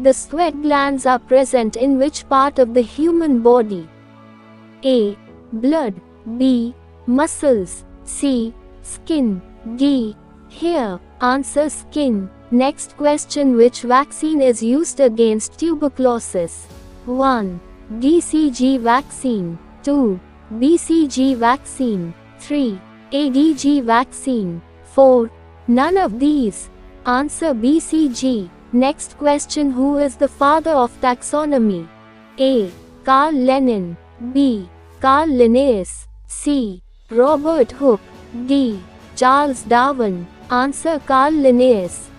The sweat glands are present in which part of the human body? A. Blood. B. Muscles. C. Skin. D. Hair. Answer: skin. Next question: which vaccine is used against tuberculosis? 1. DCG vaccine. 2. BCG vaccine. 3. ADG vaccine. 4. None of these. Answer: BCG. Next question: who is the father of taxonomy? A. Carl Lenin. B. Carl Linnaeus. C. Robert Hooke. D. Charles Darwin. Answer: Carl Linnaeus.